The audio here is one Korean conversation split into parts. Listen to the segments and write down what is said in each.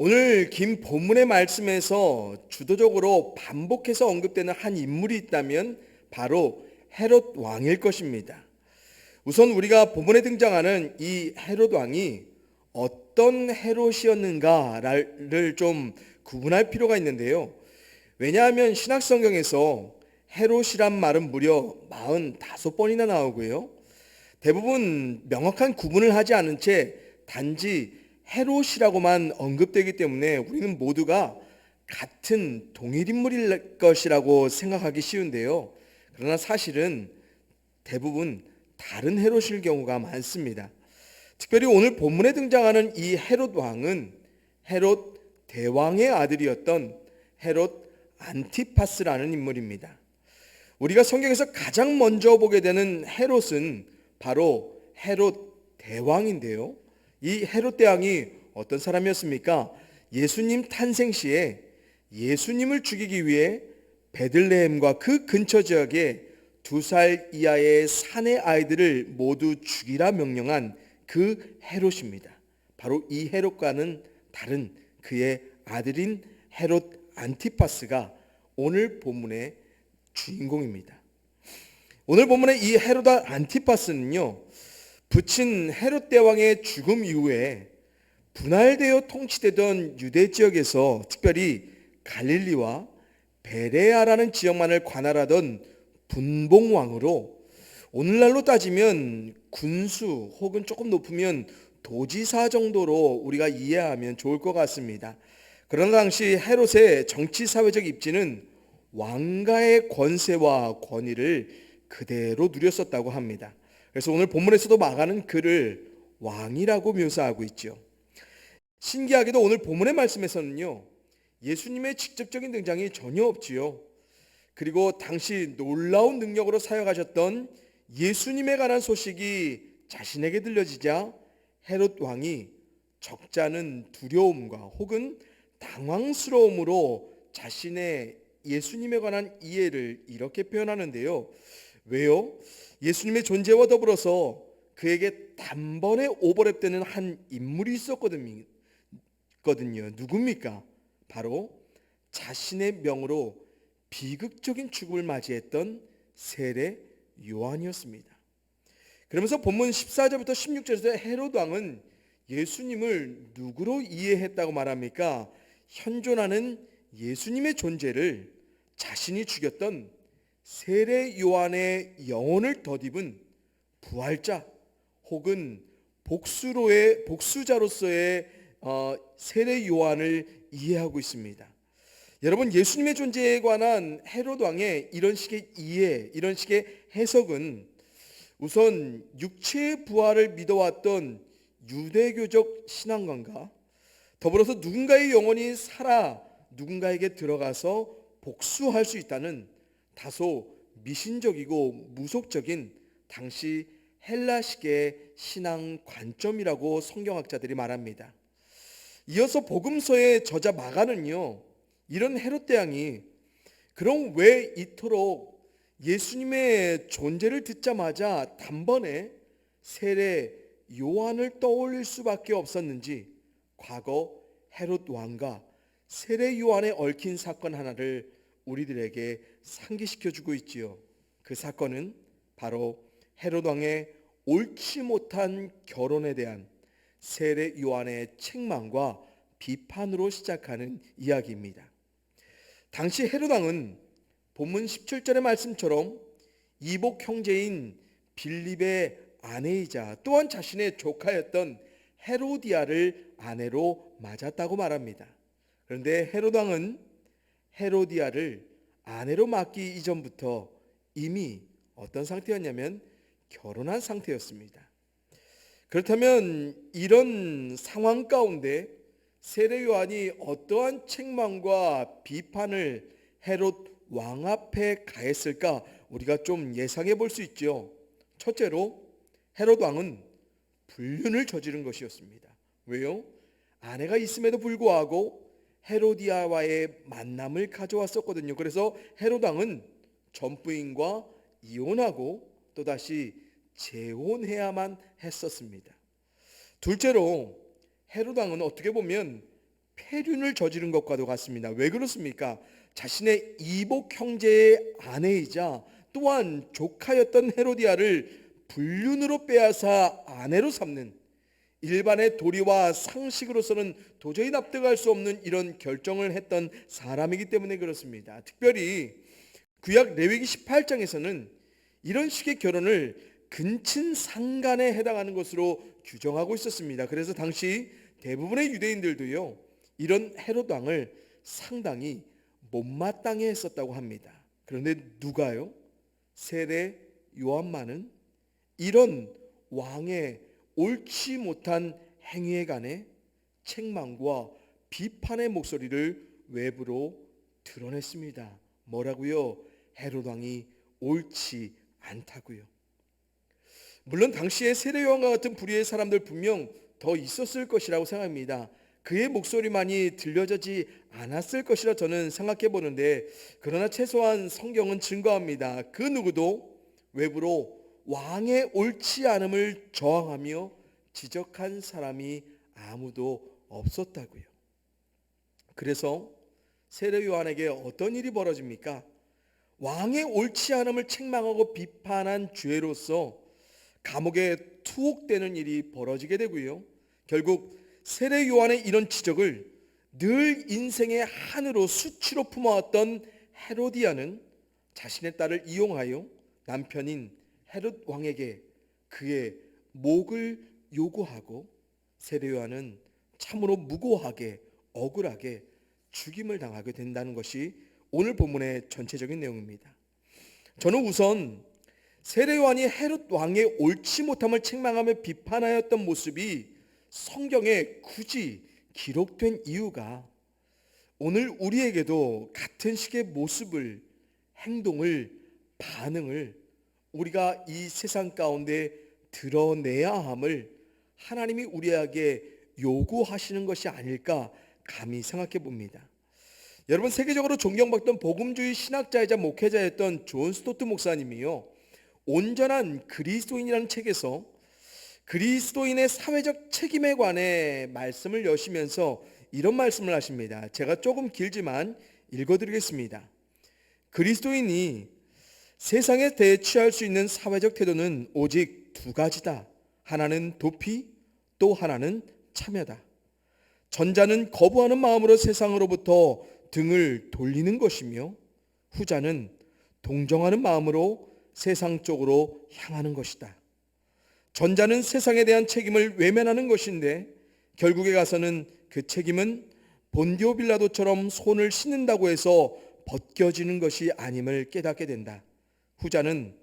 오늘 긴 본문의 말씀에서 주도적으로 반복해서 언급되는 한 인물이 있다면 바로 헤롯 왕일 것입니다. 우선 우리가 본문에 등장하는 이 헤롯 왕이 어떤 헤롯이었는가를 좀 구분할 필요가 있는데요. 왜냐하면 신약 성경에서 헤롯이란 말은 무려 45번이나 나오고요. 대부분 명확한 구분을 하지 않은 채 단지 헤롯이라고만 언급되기 때문에 우리는 모두가 같은 동일 인물일 것이라고 생각하기 쉬운데요. 그러나 사실은 대부분 다른 헤롯일 경우가 많습니다. 특별히 오늘 본문에 등장하는 이 헤롯 왕은 헤롯 대왕의 아들이었던 헤롯 안티파스라는 인물입니다. 우리가 성경에서 가장 먼저 보게 되는 헤롯은 바로 헤롯 대왕인데요. 이 헤롯 대왕이 어떤 사람이었습니까? 예수님 탄생 시에 예수님을 죽이기 위해 베들레헴과 그 근처 지역에 2살 이하의 사내 아이들을 모두 죽이라 명령한 그 헤롯입니다. 바로 이 헤롯과는 다른 그의 아들인 헤롯 안티파스가 오늘 본문의 주인공입니다. 오늘 본문의 이 헤롯 안티파스는요, 부친 헤롯 대왕의 죽음 이후에 분할되어 통치되던 유대 지역에서 특별히 갈릴리와 베레아라는 지역만을 관할하던 분봉왕으로 오늘날로 따지면 군수 혹은 조금 높으면 도지사 정도로 우리가 이해하면 좋을 것 같습니다. 그러나 당시 헤롯의 정치사회적 입지는 왕가의 권세와 권위를 그대로 누렸었다고 합니다. 그래서 오늘 본문에서도 마가는 그를 왕이라고 묘사하고 있죠. 신기하게도 오늘 본문의 말씀에서는요, 예수님의 직접적인 등장이 전혀 없지요. 그리고 당시 놀라운 능력으로 사역하셨던 예수님에 관한 소식이 자신에게 들려지자 헤롯 왕이 적잖은 두려움과 혹은 당황스러움으로 자신의 예수님에 관한 이해를 이렇게 표현하는데요. 왜요? 예수님의 존재와 더불어서 그에게 단번에 오버랩되는 한 인물이 있었거든요. 누굽니까? 바로 자신의 명으로 비극적인 죽음을 맞이했던 세례 요한이었습니다. 그러면서 본문 14절부터 16절에서 헤롯 왕은 예수님을 누구로 이해했다고 말합니까? 현존하는 예수님의 존재를 자신이 죽였던 세례 요한의 영혼을 덧입은 부활자 혹은 복수자로서의 세례 요한을 이해하고 있습니다. 여러분, 예수님의 존재에 관한 헤롯 왕의 이런 식의 이해, 이런 식의 해석은 우선 육체의 부활을 믿어왔던 유대교적 신앙관과 더불어서 누군가의 영혼이 살아 누군가에게 들어가서 복수할 수 있다는 다소 미신적이고 무속적인 당시 헬라식의 신앙 관점이라고 성경학자들이 말합니다. 이어서 복음서의 저자 마가는요, 이런 헤롯 대왕이 그럼 왜 이토록 예수님의 존재를 듣자마자 단번에 세례 요한을 떠올릴 수밖에 없었는지 과거 헤롯 왕과 세례 요한에 얽힌 사건 하나를 우리들에게 상기시켜주고 있지요. 그 사건은 바로 헤롯 왕의 옳지 못한 결혼에 대한 세례 요한의 책망과 비판으로 시작하는 이야기입니다. 당시 헤롯 왕은 본문 17절의 말씀처럼 이복 형제인 빌립의 아내이자 또한 자신의 조카였던 헤로디아를 아내로 맞았다고 말합니다. 그런데 헤롯 왕은 헤로디아를 아내로 맡기 이전부터 이미 어떤 상태였냐면 결혼한 상태였습니다. 그렇다면 이런 상황 가운데 세례 요한이 어떠한 책망과 비판을 헤롯 왕 앞에 가했을까 우리가 좀 예상해 볼 수 있죠. 첫째로 헤롯 왕은 불륜을 저지른 것이었습니다. 왜요? 아내가 있음에도 불구하고 헤로디아와의 만남을 가져왔었거든요. 그래서 헤롯 왕은 전 부인과 이혼하고 또다시 재혼해야만 했었습니다. 둘째로 헤롯 왕은 어떻게 보면 폐륜을 저지른 것과도 같습니다. 왜 그렇습니까? 자신의 이복 형제의 아내이자 또한 조카였던 헤로디아를 불륜으로 빼앗아 아내로 삼는, 일반의 도리와 상식으로서는 도저히 납득할 수 없는 이런 결정을 했던 사람이기 때문에 그렇습니다. 특별히 구약 레위기 18장에서는 이런 식의 결혼을 근친상간에 해당하는 것으로 규정하고 있었습니다. 그래서 당시 대부분의 유대인들도요, 이런 헤롯 왕을 상당히 못마땅해 했었다고 합니다. 그런데 누가요? 세례 요한만은 이런 왕의 옳지 못한 행위에 관해 책망과 비판의 목소리를 외부로 드러냈습니다. 뭐라고요? 헤롯 왕이 옳지 않다고요. 물론 당시에 세례 요한과 같은 불의의 사람들 분명 더 있었을 것이라고 생각합니다. 그의 목소리만이 들려지지 않았을 것이라 저는 생각해 보는데, 그러나 최소한 성경은 증거합니다. 그 누구도 외부로 왕의 옳지 않음을 저항하며 지적한 사람이 아무도 없었다고요. 그래서 세례 요한에게 어떤 일이 벌어집니까? 왕의 옳지 않음을 책망하고 비판한 죄로서 감옥에 투옥되는 일이 벌어지게 되고요. 결국 세례 요한의 이런 지적을 늘 인생의 한으로 수치로 품어왔던 헤로디아는 자신의 딸을 이용하여 남편인 헤롯 왕에게 그의 목을 요구하고, 세례 요한은 참으로 무고하게 억울하게 죽임을 당하게 된다는 것이 오늘 본문의 전체적인 내용입니다. 저는 우선 세례 요한이 헤롯 왕의 옳지 못함을 책망하며 비판하였던 모습이 성경에 굳이 기록된 이유가 오늘 우리에게도 같은 식의 모습을, 행동을, 반응을 우리가 이 세상 가운데 드러내야 함을 하나님이 우리에게 요구하시는 것이 아닐까 감히 생각해 봅니다. 여러분, 세계적으로 존경받던 복음주의 신학자이자 목회자였던 존 스토트 목사님이요, 온전한 그리스도인이라는 책에서 그리스도인의 사회적 책임에 관해 말씀을 여시면서 이런 말씀을 하십니다. 제가 조금 길지만 읽어드리겠습니다. 그리스도인이 세상에 대해 취할 수 있는 사회적 태도는 오직 두 가지다. 하나는 도피, 또 하나는 참여다. 전자는 거부하는 마음으로 세상으로부터 등을 돌리는 것이며, 후자는 동정하는 마음으로 세상 쪽으로 향하는 것이다. 전자는 세상에 대한 책임을 외면하는 것인데 결국에 가서는 그 책임은 본디오 빌라도처럼 손을 씻는다고 해서 벗겨지는 것이 아님을 깨닫게 된다. 후자는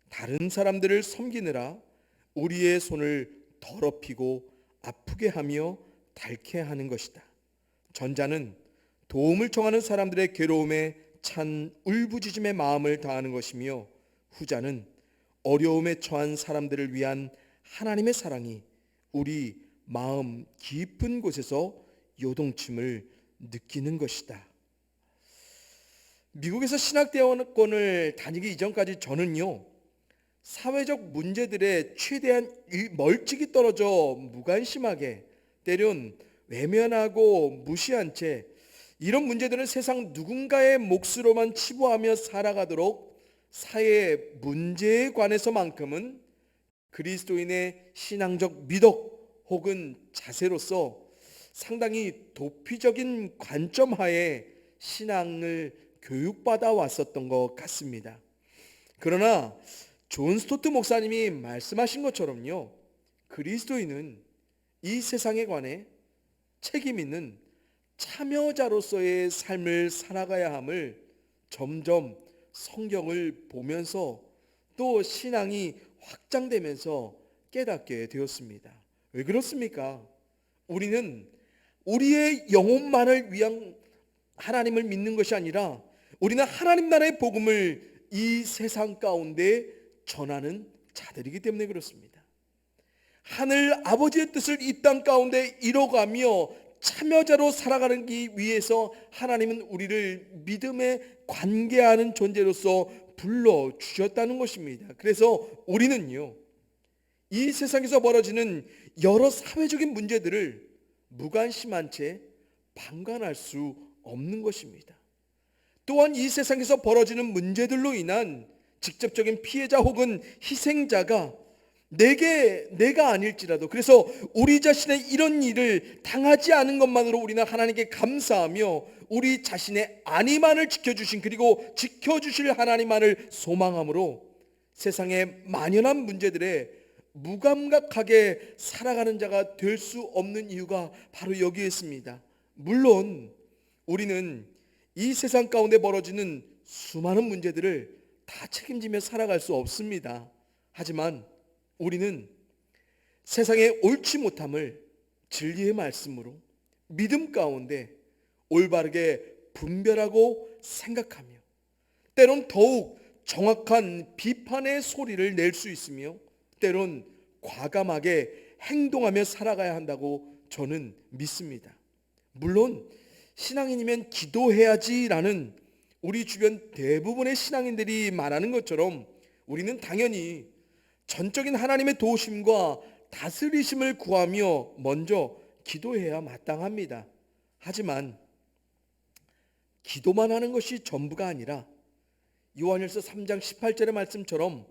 다른 사람들을 섬기느라 우리의 손을 더럽히고 아프게 하며 닳게 하는 것이다. 전자는 도움을 청하는 사람들의 괴로움에 찬 울부짖음의 마음을 다하는 것이며, 후자는 어려움에 처한 사람들을 위한 하나님의 사랑이 우리 마음 깊은 곳에서 요동침을 느끼는 것이다. 미국에서 신학대학원을 다니기 이전까지 저는요, 사회적 문제들에 최대한 멀찍이 떨어져 무관심하게, 때론 외면하고 무시한 채 이런 문제들은 세상 누군가의 몫으로만 치부하며 살아가도록 사회의 문제에 관해서만큼은 그리스도인의 신앙적 미덕 혹은 자세로서 상당히 도피적인 관점 하에 신앙을 교육받아 왔었던 것 같습니다. 그러나 존 스토트 목사님이 말씀하신 것처럼요, 그리스도인은 이 세상에 관해 책임 있는 참여자로서의 삶을 살아가야 함을 점점 성경을 보면서 또 신앙이 확장되면서 깨닫게 되었습니다. 왜 그렇습니까? 우리는 우리의 영혼만을 위한 하나님을 믿는 것이 아니라 우리는 하나님 나라의 복음을 이 세상 가운데 전하는 자들이기 때문에 그렇습니다. 하늘 아버지의 뜻을 이 땅 가운데 이뤄가며 참여자로 살아가기 위해서 하나님은 우리를 믿음에 관계하는 존재로서 불러주셨다는 것입니다. 그래서 우리는요, 이 세상에서 벌어지는 여러 사회적인 문제들을 무관심한 채 방관할 수 없는 것입니다. 또한 이 세상에서 벌어지는 문제들로 인한 직접적인 피해자 혹은 희생자가 내가 아닐지라도, 그래서 우리 자신의 이런 일을 당하지 않은 것만으로 우리는 하나님께 감사하며 우리 자신의 안위만을 지켜주신, 그리고 지켜주실 하나님만을 소망함으로 세상의 만연한 문제들에 무감각하게 살아가는 자가 될 수 없는 이유가 바로 여기에 있습니다. 물론 우리는 이 세상 가운데 벌어지는 수많은 문제들을 다 책임지며 살아갈 수 없습니다. 하지만 우리는 세상의 옳지 못함을 진리의 말씀으로 믿음 가운데 올바르게 분별하고 생각하며 때론 더욱 정확한 비판의 소리를 낼 수 있으며 때론 과감하게 행동하며 살아가야 한다고 저는 믿습니다. 물론 신앙인이면 기도해야지라는 우리 주변 대부분의 신앙인들이 말하는 것처럼 우리는 당연히 전적인 하나님의 도우심과 다스리심을 구하며 먼저 기도해야 마땅합니다. 하지만 기도만 하는 것이 전부가 아니라 요한일서 3장 18절의 말씀처럼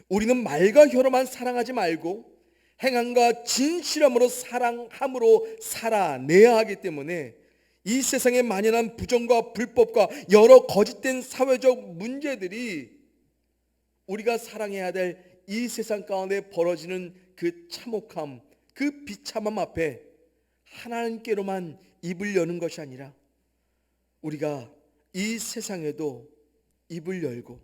우리는 말과 혀로만 사랑하지 말고 행함과 진실함으로 사랑함으로 살아내야 하기 때문에 이 세상에 만연한 부정과 불법과 여러 거짓된 사회적 문제들이 우리가 사랑해야 될 이 세상 가운데 벌어지는 그 참혹함, 그 비참함 앞에 하나님께로만 입을 여는 것이 아니라 우리가 이 세상에도 입을 열고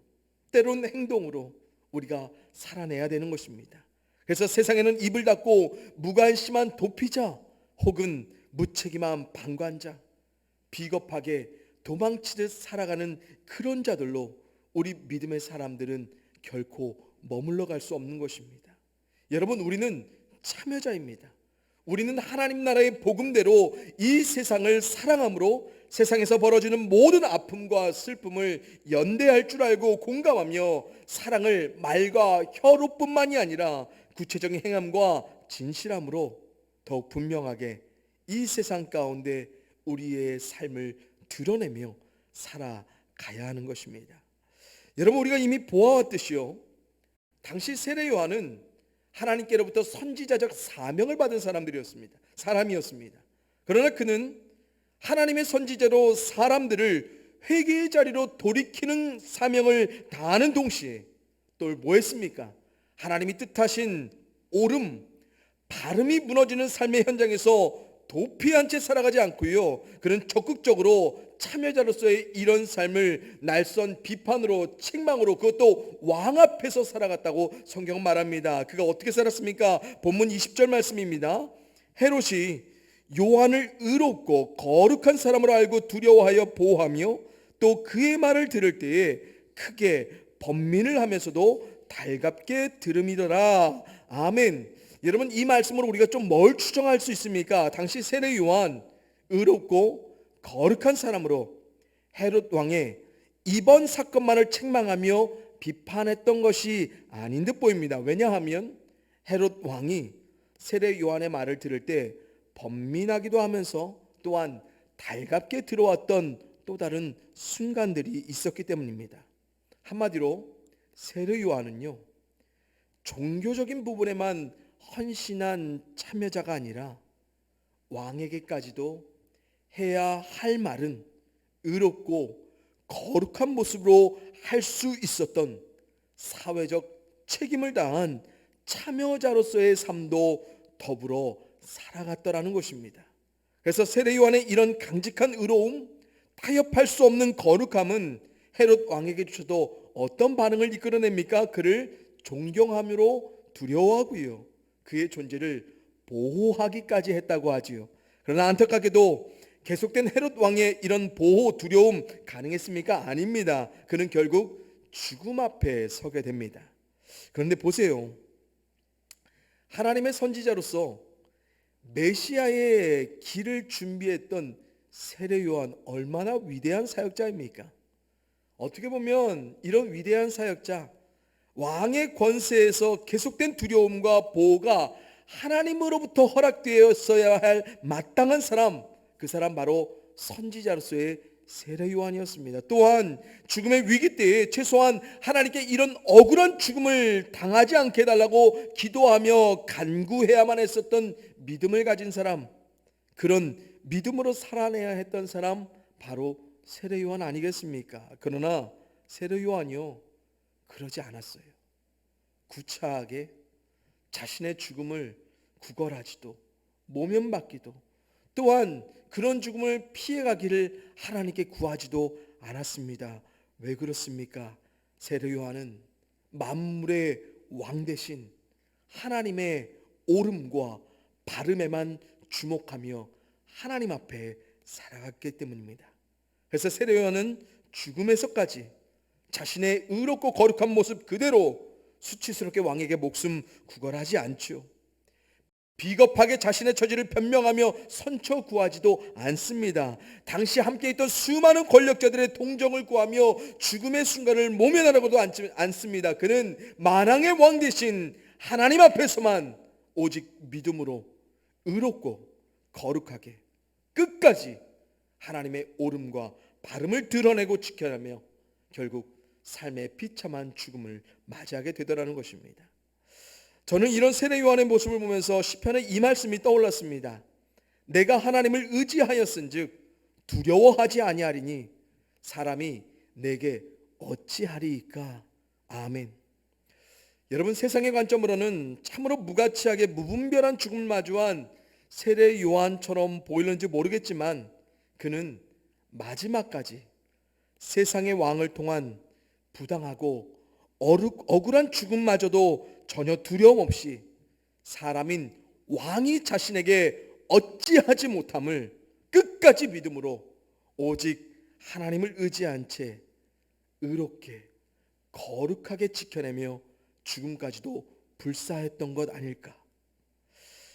때론 행동으로 우리가 살아내야 되는 것입니다. 그래서 세상에는 입을 닫고 무관심한 도피자 혹은 무책임한 방관자, 비겁하게 도망치듯 살아가는 그런 자들로 우리 믿음의 사람들은 결코 머물러 갈 수 없는 것입니다. 여러분, 우리는 참여자입니다. 우리는 하나님 나라의 복음대로 이 세상을 사랑함으로 세상에서 벌어지는 모든 아픔과 슬픔을 연대할 줄 알고 공감하며 사랑을 말과 혀로뿐만이 아니라 구체적인 행함과 진실함으로 더욱 분명하게 이 세상 가운데 우리의 삶을 드러내며 살아가야 하는 것입니다. 여러분, 우리가 이미 보아왔듯이요, 당시 세례 요한은 하나님께로부터 선지자적 사명을 받은 사람이었습니다. 그러나 그는 하나님의 선지자로 사람들을 회개의 자리로 돌이키는 사명을 다하는 동시에 또 뭐 했습니까? 하나님이 뜻하신 옳음, 바름이 무너지는 삶의 현장에서 도피한 채 살아가지 않고요, 그는 적극적으로 참여자로서의 이런 삶을 날선 비판으로, 책망으로, 그것도 왕 앞에서 살아갔다고 성경은 말합니다. 그가 어떻게 살았습니까? 본문 20절 말씀입니다. 헤롯이 요한을 의롭고 거룩한 사람으로 알고 두려워하여 보호하며 또 그의 말을 들을 때에 크게 번민을 하면서도 달갑게 들음이더라. 아멘. 여러분, 이 말씀으로 우리가 좀 뭘 추정할 수 있습니까? 당시 세례 요한, 의롭고 거룩한 사람으로 헤롯 왕의 이번 사건만을 책망하며 비판했던 것이 아닌 듯 보입니다. 왜냐하면 헤롯 왕이 세례 요한의 말을 들을 때 번민하기도 하면서 또한 달갑게 들어왔던 또 다른 순간들이 있었기 때문입니다. 한마디로 세례 요한은요, 종교적인 부분에만 헌신한 참여자가 아니라 왕에게까지도 해야 할 말은 의롭고 거룩한 모습으로 할 수 있었던 사회적 책임을 다한 참여자로서의 삶도 더불어 살아갔더라는 것입니다. 그래서 세례 요한의 이런 강직한 의로움, 타협할 수 없는 거룩함은 헤롯 왕에게 주셔도 어떤 반응을 이끌어냅니까? 그를 존경함으로 두려워하고요, 그의 존재를 보호하기까지 했다고 하지요. 그러나 안타깝게도 계속된 헤롯 왕의 이런 보호, 두려움 가능했습니까? 아닙니다. 그는 결국 죽음 앞에 서게 됩니다. 그런데 보세요, 하나님의 선지자로서 메시아의 길을 준비했던 세례 요한, 얼마나 위대한 사역자입니까? 어떻게 보면 이런 위대한 사역자, 왕의 권세에서 계속된 두려움과 보호가 하나님으로부터 허락되었어야 할 마땅한 사람, 그 사람 바로 선지자로서의 세례 요한이었습니다. 또한 죽음의 위기 때에 최소한 하나님께 이런 억울한 죽음을 당하지 않게 해달라고 기도하며 간구해야만 했었던 믿음을 가진 사람, 그런 믿음으로 살아내야 했던 사람, 바로 세례 요한 아니겠습니까? 그러나 세례 요한이요, 그러지 않았어요. 구차하게 자신의 죽음을 구걸하지도 모면받기도, 또한 그런 죽음을 피해가기를 하나님께 구하지도 않았습니다. 왜 그렇습니까? 세례 요한은 만물의 왕 대신 하나님의 옳음과 바름에만 주목하며 하나님 앞에 살아갔기 때문입니다. 그래서 세례 요한은 죽음에서까지 자신의 의롭고 거룩한 모습 그대로 수치스럽게 왕에게 목숨 구걸하지 않죠. 비겁하게 자신의 처지를 변명하며 선처 구하지도 않습니다. 당시 함께 있던 수많은 권력자들의 동정을 구하며 죽음의 순간을 모면하려고도 않습니다. 그는 만왕의 왕 대신 하나님 앞에서만 오직 믿음으로 의롭고 거룩하게 끝까지 하나님의 옳음과 바름을 드러내고 지켜내며 결국 삶의 비참한 죽음을 맞이하게 되더라는 것입니다. 저는 이런 세례 요한의 모습을 보면서 시편의 이 말씀이 떠올랐습니다. 내가 하나님을 의지하였은즉 두려워하지 아니하리니 사람이 내게 어찌하리이까. 아멘. 여러분, 세상의 관점으로는 참으로 무가치하게 무분별한 죽음을 마주한 세례 요한처럼 보이는지 모르겠지만 그는 마지막까지 세상의 왕을 통한 부당하고 억울한 죽음마저도 전혀 두려움 없이 사람인 왕이 자신에게 어찌하지 못함을 끝까지 믿음으로 오직 하나님을 의지한 채 의롭게 거룩하게 지켜내며 죽음까지도 불사했던 것 아닐까.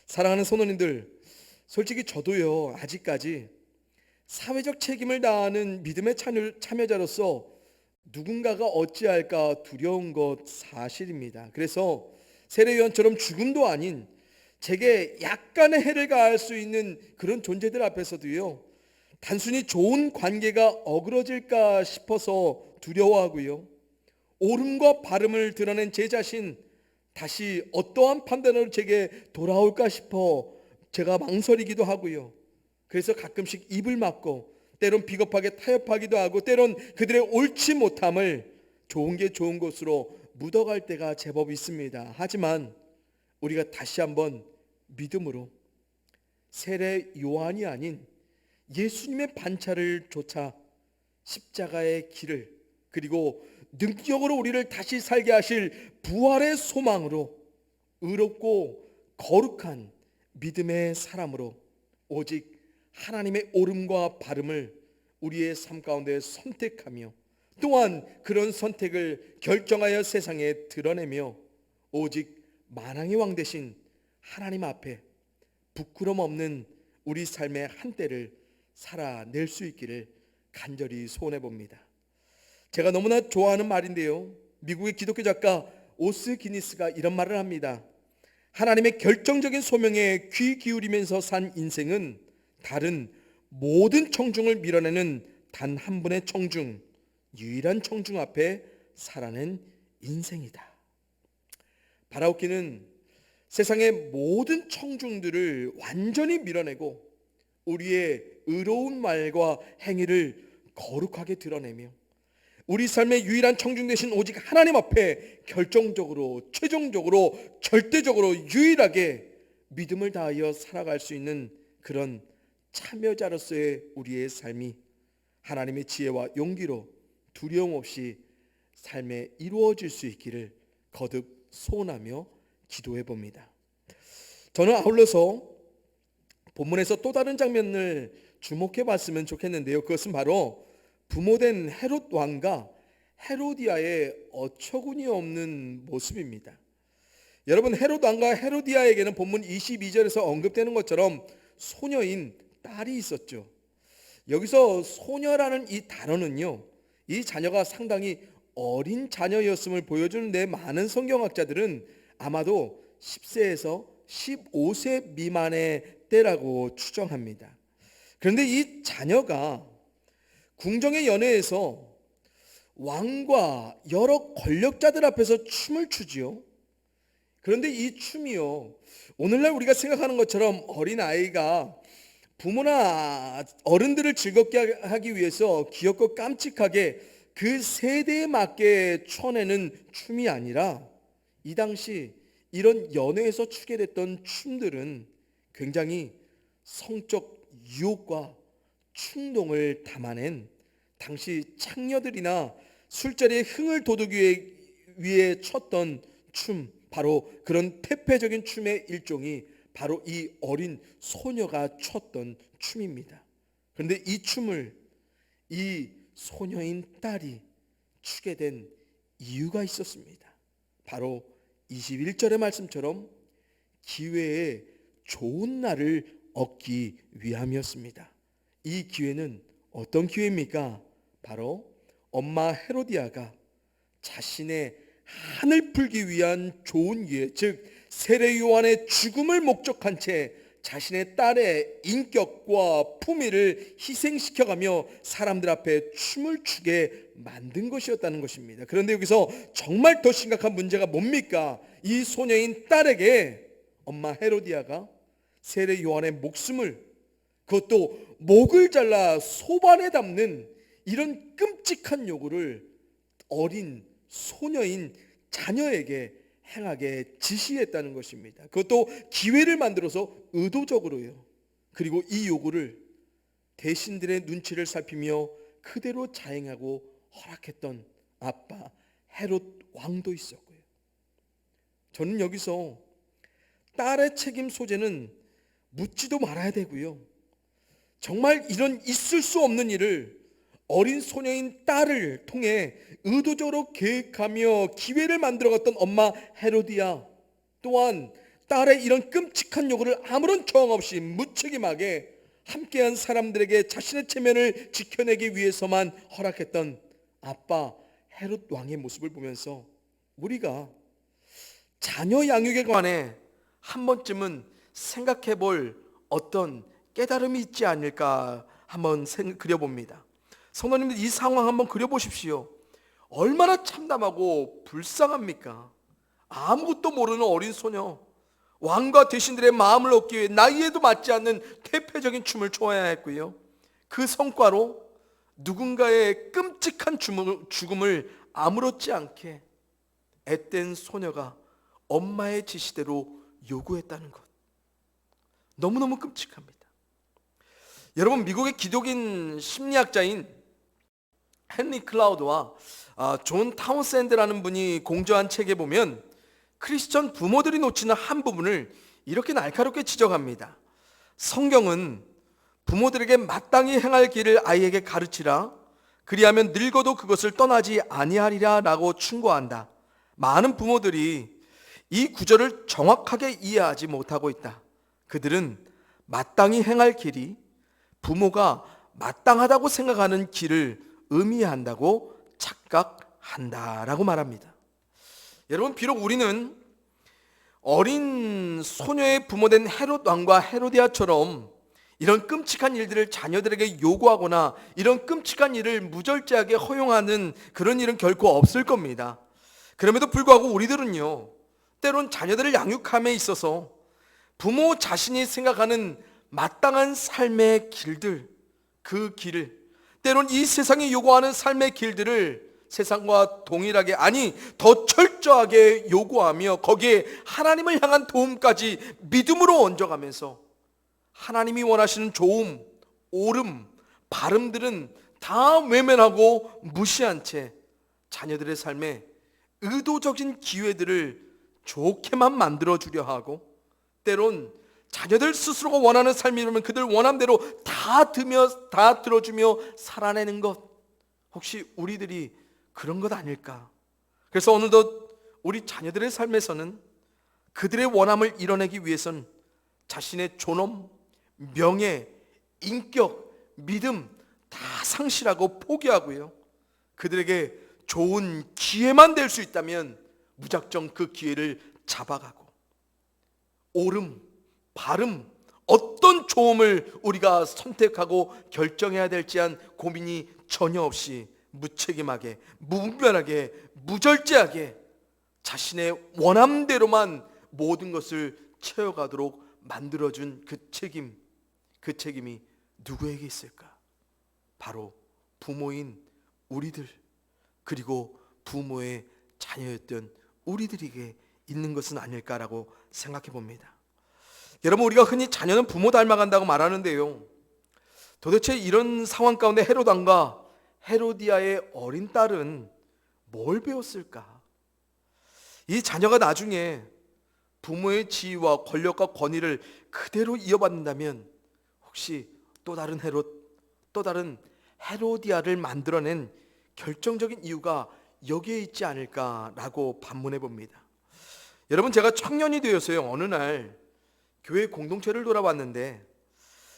사랑하는 성도님들, 솔직히 저도요, 아직까지 사회적 책임을 다하는 믿음의 참여자로서 누군가가 어찌할까 두려운 것 사실입니다. 그래서 세례 요한처럼 죽음도 아닌 제게 약간의 해를 가할 수 있는 그런 존재들 앞에서도요, 단순히 좋은 관계가 어그러질까 싶어서 두려워하고요, 옳음과 바름을 드러낸 제 자신 다시 어떠한 판단으로 제게 돌아올까 싶어 제가 망설이기도 하고요. 그래서 가끔씩 입을 막고 때론 비겁하게 타협하기도 하고 때론 그들의 옳지 못함을 좋은 게 좋은 것으로 묻어갈 때가 제법 있습니다. 하지만 우리가 다시 한번 믿음으로 세례 요한이 아닌 예수님의 반차를 좇아 십자가의 길을, 그리고 능력으로 우리를 다시 살게 하실 부활의 소망으로 의롭고 거룩한 믿음의 사람으로 오직 하나님의 옳음과 바름을 우리의 삶 가운데 선택하며 또한 그런 선택을 결정하여 세상에 드러내며 오직 만왕의 왕 대신 하나님 앞에 부끄럼 없는 우리 삶의 한때를 살아낼 수 있기를 간절히 소원해 봅니다. 제가 너무나 좋아하는 말인데요, 미국의 기독교 작가 오스 기니스가 이런 말을 합니다. 하나님의 결정적인 소명에 귀 기울이면서 산 인생은 다른 모든 청중을 밀어내는 단 한 분의 청중, 유일한 청중 앞에 살아낸 인생이다. 바라옵기는 세상의 모든 청중들을 완전히 밀어내고 우리의 의로운 말과 행위를 거룩하게 드러내며 우리 삶의 유일한 청중 되신 오직 하나님 앞에 결정적으로, 최종적으로, 절대적으로 유일하게 믿음을 다하여 살아갈 수 있는 그런 참여자로서의 우리의 삶이 하나님의 지혜와 용기로 두려움 없이 삶에 이루어질 수 있기를 거듭 소원하며 기도해 봅니다. 저는 아울러서 본문에서 또 다른 장면을 주목해 봤으면 좋겠는데요, 그것은 바로 부모된 헤롯 왕과 헤로디아의 어처구니 없는 모습입니다. 여러분, 헤롯 왕과 헤로디아에게는 본문 22절에서 언급되는 것처럼 소녀인 딸이 있었죠. 여기서 소녀라는 이 단어는요, 이 자녀가 상당히 어린 자녀였음을 보여주는데 많은 성경학자들은 아마도 10세에서 15세 미만의 때라고 추정합니다. 그런데 이 자녀가 궁정의 연회에서 왕과 여러 권력자들 앞에서 춤을 추지요. 그런데 이 춤이요, 오늘날 우리가 생각하는 것처럼 어린 아이가 부모나 어른들을 즐겁게 하기 위해서 귀엽고 깜찍하게 그 세대에 맞게 춰내는 춤이 아니라, 이 당시 이런 연회에서 추게 됐던 춤들은 굉장히 성적 유혹과 충동을 담아낸, 당시 창녀들이나 술자리에 흥을 돋우기 위해 췄던 춤, 바로 그런 태폐적인 춤의 일종이 바로 이 어린 소녀가 췄던 춤입니다. 그런데 이 춤을 이 소녀인 딸이 추게 된 이유가 있었습니다. 바로 21절의 말씀처럼 기회에 좋은 날을 얻기 위함이었습니다. 이 기회는 어떤 기회입니까? 바로 엄마 헤로디아가 자신의 한을 풀기 위한 좋은 기회, 즉 세례 요한의 죽음을 목적한 채 자신의 딸의 인격과 품위를 희생시켜가며 사람들 앞에 춤을 추게 만든 것이었다는 것입니다. 그런데 여기서 정말 더 심각한 문제가 뭡니까? 이 소녀인 딸에게 엄마 헤로디아가 세례 요한의 목숨을, 그것도 목을 잘라 소반에 담는 이런 끔찍한 요구를 어린 소녀인 자녀에게 행하게 지시했다는 것입니다. 그것도 기회를 만들어서 의도적으로요. 그리고 이 요구를 대신들의 눈치를 살피며 그대로 자행하고 허락했던 아빠 헤롯 왕도 있었고요. 저는 여기서 딸의 책임 소재는 묻지도 말아야 되고요. 정말 이런 있을 수 없는 일을 어린 소녀인 딸을 통해 의도적으로 계획하며 기회를 만들어갔던 엄마 헤로디아 또한 딸의 이런 끔찍한 요구를 아무런 저항 없이 무책임하게 함께한 사람들에게 자신의 체면을 지켜내기 위해서만 허락했던 아빠 헤롯 왕의 모습을 보면서 우리가 자녀 양육에 관해 한 번쯤은 생각해 볼 어떤 깨달음이 있지 않을까 한번 그려봅니다. 성도님들, 이 상황 한번 그려보십시오. 얼마나 참담하고 불쌍합니까? 아무것도 모르는 어린 소녀, 왕과 대신들의 마음을 얻기 위해 나이에도 맞지 않는 태폐적인 춤을 춰야 했고요. 그 성과로 누군가의 끔찍한 죽음을 아무렇지 않게 앳된 소녀가 엄마의 지시대로 요구했다는 것, 너무너무 끔찍합니다. 여러분, 미국의 기독인 심리학자인 헨리 클라우드와 존 타운샌드라는 분이 공저한 책에 보면 크리스천 부모들이 놓치는 한 부분을 이렇게 날카롭게 지적합니다. 성경은 부모들에게 마땅히 행할 길을 아이에게 가르치라, 그리하면 늙어도 그것을 떠나지 아니하리라 라고 충고한다. 많은 부모들이 이 구절을 정확하게 이해하지 못하고 있다. 그들은 마땅히 행할 길이 부모가 마땅하다고 생각하는 길을 의미한다고 착각한다라고 말합니다. 여러분, 비록 우리는 어린 소녀의 부모된 헤롯 왕과 헤로디아처럼 이런 끔찍한 일들을 자녀들에게 요구하거나 이런 끔찍한 일을 무절제하게 허용하는 그런 일은 결코 없을 겁니다. 그럼에도 불구하고 우리들은요, 때론 자녀들을 양육함에 있어서 부모 자신이 생각하는 마땅한 삶의 길들, 그 길을, 때론 이 세상이 요구하는 삶의 길들을 세상과 동일하게, 아니 더 철저하게 요구하며 거기에 하나님을 향한 도움까지 믿음으로 얹어가면서 하나님이 원하시는 좋음, 옳음, 바름들은 다 외면하고 무시한 채 자녀들의 삶에 의도적인 기회들을 좋게만 만들어주려 하고, 때론 자녀들 스스로가 원하는 삶이라면 그들 원함대로 다 들어주며 살아내는 것, 혹시 우리들이 그런 것 아닐까? 그래서 오늘도 우리 자녀들의 삶에서는 그들의 원함을 이뤄내기 위해서는 자신의 존엄, 명예, 인격, 믿음 다 상실하고 포기하고요, 그들에게 좋은 기회만 될 수 있다면 무작정 그 기회를 잡아가고 옳음, 바름, 어떤 좋음을 우리가 선택하고 결정해야 될지한 고민이 전혀 없이 무책임하게, 무분별하게, 무절제하게 자신의 원함대로만 모든 것을 채워가도록 만들어준 그 책임이 누구에게 있을까? 바로 부모인 우리들, 그리고 부모의 자녀였던 우리들에게 있는 것은 아닐까라고 생각해 봅니다. 여러분, 우리가 흔히 자녀는 부모 닮아간다고 말하는데요, 도대체 이런 상황 가운데 헤롯 왕과 헤로디아의 어린 딸은 뭘 배웠을까? 이 자녀가 나중에 부모의 지위와 권력과 권위를 그대로 이어받는다면 혹시 또 다른 헤롯, 또 다른 헤로디아를 만들어낸 결정적인 이유가 여기에 있지 않을까라고 반문해 봅니다. 여러분, 제가 청년이 되어서요, 어느 날 교회 공동체를 돌아봤는데,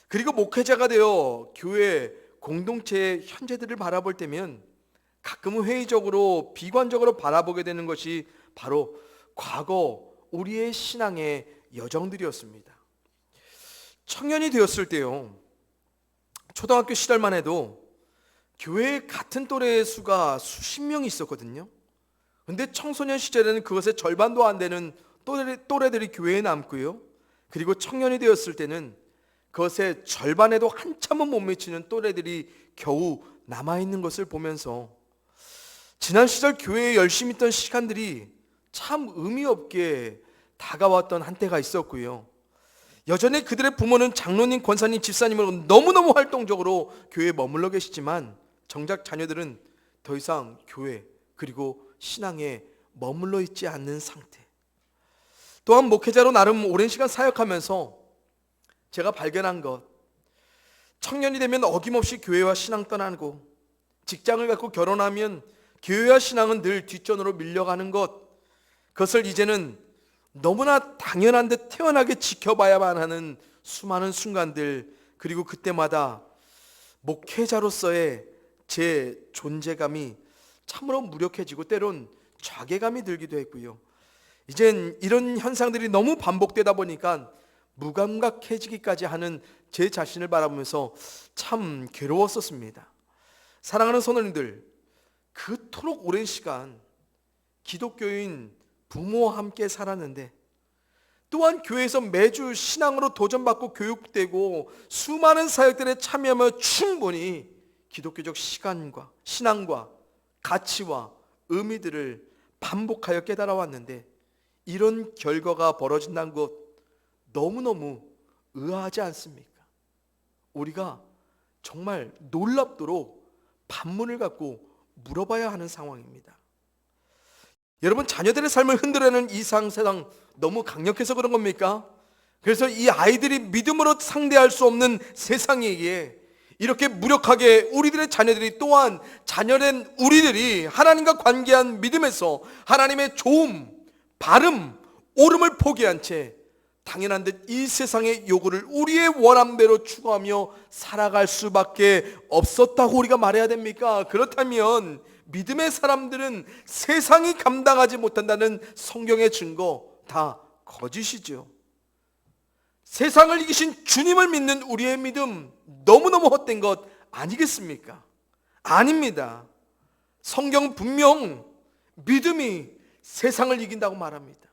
그리고 목회자가 되어 교회 공동체의 현재들을 바라볼 때면 가끔은 회의적으로 비관적으로 바라보게 되는 것이 바로 과거 우리의 신앙의 여정들이었습니다. 청년이 되었을 때요, 초등학교 시절만 해도 교회에 같은 또래의 수가 수십 명이 있었거든요. 근데 청소년 시절에는 그것의 절반도 안 되는 또래들이 교회에 남고요, 그리고 청년이 되었을 때는 그것의 절반에도 한참은 못 미치는 또래들이 겨우 남아있는 것을 보면서 지난 시절 교회에 열심히 있던 시간들이 참 의미 없게 다가왔던 한때가 있었고요, 여전히 그들의 부모는 장로님, 권사님, 집사님으로 너무너무 활동적으로 교회에 머물러 계시지만 정작 자녀들은 더 이상 교회 그리고 신앙에 머물러 있지 않는 상태. 또한 목회자로 나름 오랜 시간 사역하면서 제가 발견한 것, 청년이 되면 어김없이 교회와 신앙 떠나고, 직장을 갖고 결혼하면 교회와 신앙은 늘 뒷전으로 밀려가는 것, 그것을 이제는 너무나 당연한 듯 태연하게 지켜봐야만 하는 수많은 순간들, 그리고 그때마다 목회자로서의 제 존재감이 참으로 무력해지고 때론 자괴감이 들기도 했고요, 이젠 이런 현상들이 너무 반복되다 보니까 무감각해지기까지 하는 제 자신을 바라보면서 참 괴로웠었습니다. 사랑하는 성도님들, 그토록 오랜 시간 기독교인 부모와 함께 살았는데, 또한 교회에서 매주 신앙으로 도전받고 교육되고 수많은 사역들에 참여하며 충분히 기독교적 시간과 신앙과 가치와 의미들을 반복하여 깨달아왔는데, 이런 결과가 벌어진다는 것 너무너무 의아하지 않습니까? 우리가 정말 놀랍도록 반문을 갖고 물어봐야 하는 상황입니다. 여러분, 자녀들의 삶을 흔들어내는 이 세상 너무 강력해서 그런 겁니까? 그래서 이 아이들이 믿음으로 상대할 수 없는 세상이기에 이렇게 무력하게 우리들의 자녀들이, 또한 자녀된 우리들이 하나님과 관계한 믿음에서 하나님의 좋음, 바름, 옳음을 포기한 채 당연한 듯 이 세상의 요구를 우리의 원함대로 추구하며 살아갈 수밖에 없었다고 우리가 말해야 됩니까? 그렇다면 믿음의 사람들은 세상이 감당하지 못한다는 성경의 증거 다 거짓이죠. 세상을 이기신 주님을 믿는 우리의 믿음 너무너무 헛된 것 아니겠습니까? 아닙니다. 성경 분명 믿음이 세상을 이긴다고 말합니다.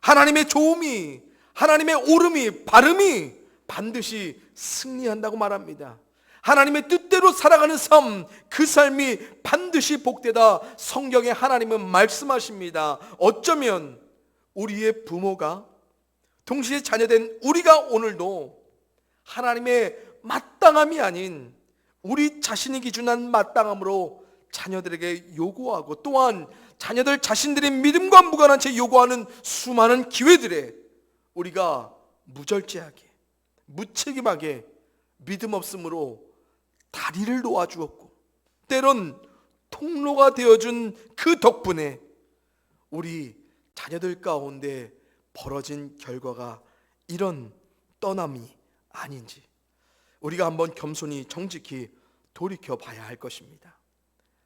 하나님의 좋음이, 하나님의 옳음이, 바름이 반드시 승리한다고 말합니다. 하나님의 뜻대로 살아가는 삶, 그 삶이 반드시 복되다 성경에 하나님은 말씀하십니다. 어쩌면 우리의 부모가 동시에 자녀된 우리가 오늘도 하나님의 마땅함이 아닌 우리 자신이 기준한 마땅함으로 자녀들에게 요구하고, 또한 자녀들 자신들의 믿음과 무관한 채 요구하는 수많은 기회들에 우리가 무절제하게, 무책임하게 믿음 없음으로 다리를 놓아주었고, 때론 통로가 되어준 그 덕분에 우리 자녀들 가운데 벌어진 결과가 이런 떠남이 아닌지 우리가 한번 겸손히 정직히 돌이켜 봐야 할 것입니다.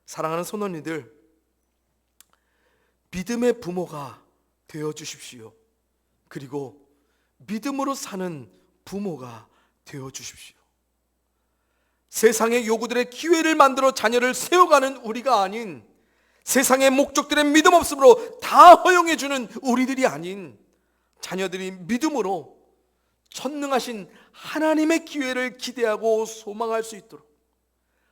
사랑하는 손언니들, 믿음의 부모가 되어 주십시오. 그리고 믿음으로 사는 부모가 되어 주십시오. 세상의 요구들의 기회를 만들어 자녀를 세워가는 우리가 아닌, 세상의 목적들의 믿음 없음으로 다 허용해 주는 우리들이 아닌, 자녀들이 믿음으로 전능하신 하나님의 기회를 기대하고 소망할 수 있도록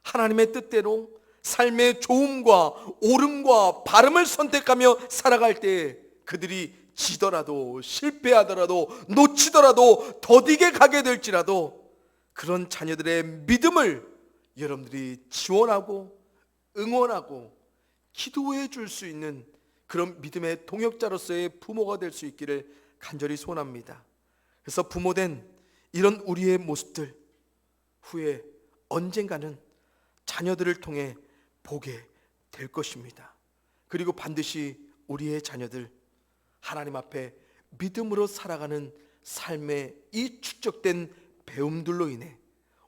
하나님의 뜻대로 삶의 좋음과 옳음과 바름을 선택하며 살아갈 때 그들이 지더라도 실패하더라도 놓치더라도 더디게 가게 될지라도 그런 자녀들의 믿음을 여러분들이 지원하고 응원하고 기도해 줄 수 있는 그런 믿음의 동역자로서의 부모가 될 수 있기를 간절히 소원합니다. 그래서 부모된 이런 우리의 모습들 후에 언젠가는 자녀들을 통해 보게 될 것입니다. 그리고 반드시 우리의 자녀들 하나님 앞에 믿음으로 살아가는 삶의 이 축적된 배움들로 인해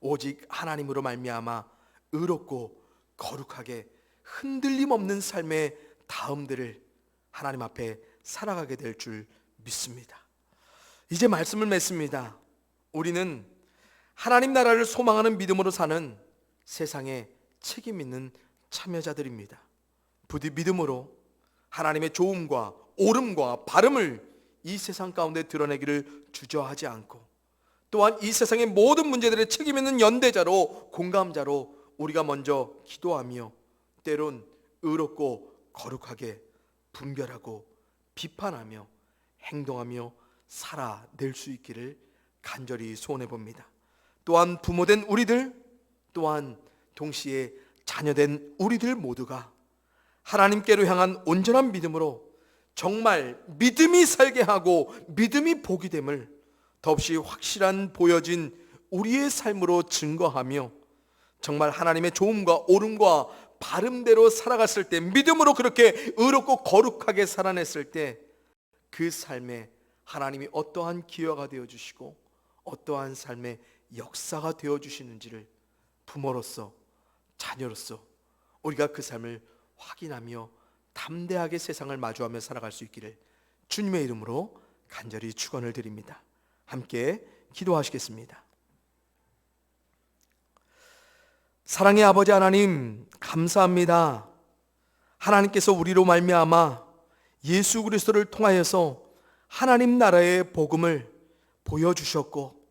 오직 하나님으로 말미암아 의롭고 거룩하게 흔들림 없는 삶의 다음들을 하나님 앞에 살아가게 될 줄 믿습니다. 이제 말씀을 맺습니다. 우리는 하나님 나라를 소망하는 믿음으로 사는 세상에 책임 있는 참여자들입니다. 부디 믿음으로 하나님의 좋음과 옳음과 바름을 이 세상 가운데 드러내기를 주저하지 않고, 또한 이 세상의 모든 문제들의 책임 있는 연대자로 공감자로 우리가 먼저 기도하며 때론 의롭고 거룩하게 분별하고 비판하며 행동하며 살아낼 수 있기를 간절히 소원해 봅니다. 또한 부모된 우리들, 또한 동시에 자녀된 우리들 모두가 하나님께로 향한 온전한 믿음으로 정말 믿음이 살게 하고 믿음이 복이 됨을 더없이 확실한 보여진 우리의 삶으로 증거하며 정말 하나님의 좋음과 옳음과 바름대로 살아갔을 때, 믿음으로 그렇게 의롭고 거룩하게 살아냈을 때 그 삶에 하나님이 어떠한 기여가 되어주시고 어떠한 삶의 역사가 되어주시는지를 부모로서 자녀로서 우리가 그 삶을 확인하며 담대하게 세상을 마주하며 살아갈 수 있기를 주님의 이름으로 간절히 축원을 드립니다. 함께 기도하시겠습니다. 사랑의 아버지 하나님, 감사합니다. 하나님께서 우리로 말미암아 예수 그리스도를 통하여서 하나님 나라의 복음을 보여주셨고,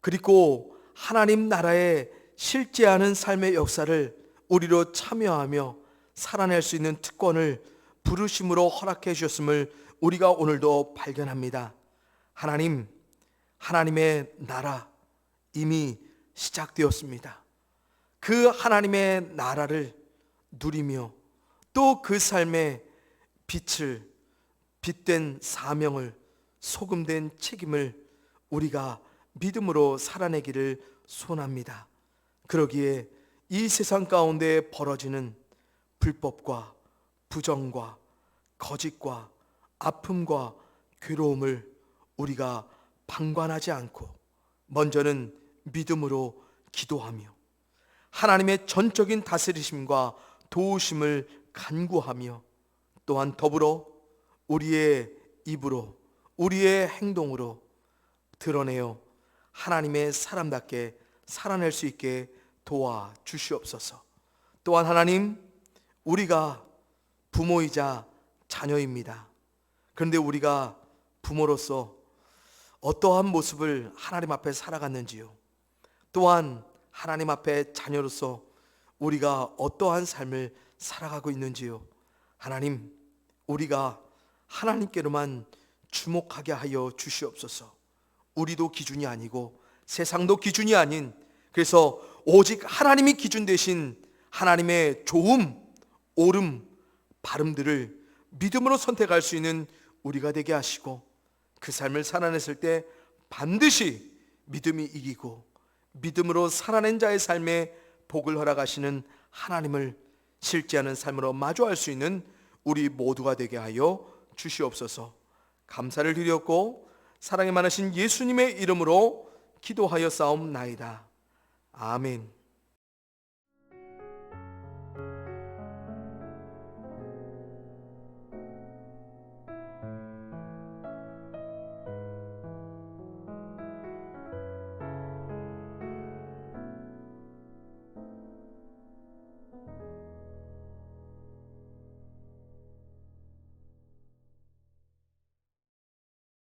그리고 하나님 나라의 실제하는 삶의 역사를 우리로 참여하며 살아낼 수 있는 특권을 부르심으로 허락해 주셨음을 우리가 오늘도 발견합니다. 하나님, 하나님의 나라 이미 시작되었습니다. 그 하나님의 나라를 누리며 또 그 삶의 빛을, 빛된 사명을, 소금된 책임을 우리가 믿음으로 살아내기를 소원합니다. 그러기에 이 세상 가운데 벌어지는 불법과 부정과 거짓과 아픔과 괴로움을 우리가 방관하지 않고 먼저는 믿음으로 기도하며 하나님의 전적인 다스리심과 도우심을 간구하며, 또한 더불어 우리의 입으로 우리의 행동으로 드러내어 하나님의 사람답게 살아낼 수 있게 도와 주시옵소서. 또한 하나님, 우리가 부모이자 자녀입니다. 그런데 우리가 부모로서 어떠한 모습을 하나님 앞에 살아갔는지요, 또한 하나님 앞에 자녀로서 우리가 어떠한 삶을 살아가고 있는지요, 하나님, 우리가 하나님께로만 주목하게 하여 주시옵소서. 우리도 기준이 아니고 세상도 기준이 아닌, 그래서 오직 하나님이 기준 되신 하나님의 좋음, 옳음, 바름들을 믿음으로 선택할 수 있는 우리가 되게 하시고, 그 삶을 살아냈을 때 반드시 믿음이 이기고 믿음으로 살아낸 자의 삶에 복을 허락하시는 하나님을 실제하는 삶으로 마주할 수 있는 우리 모두가 되게 하여 주시옵소서. 감사를 드렸고 사랑이 많으신 예수님의 이름으로 기도하여 싸움나이다. 아멘.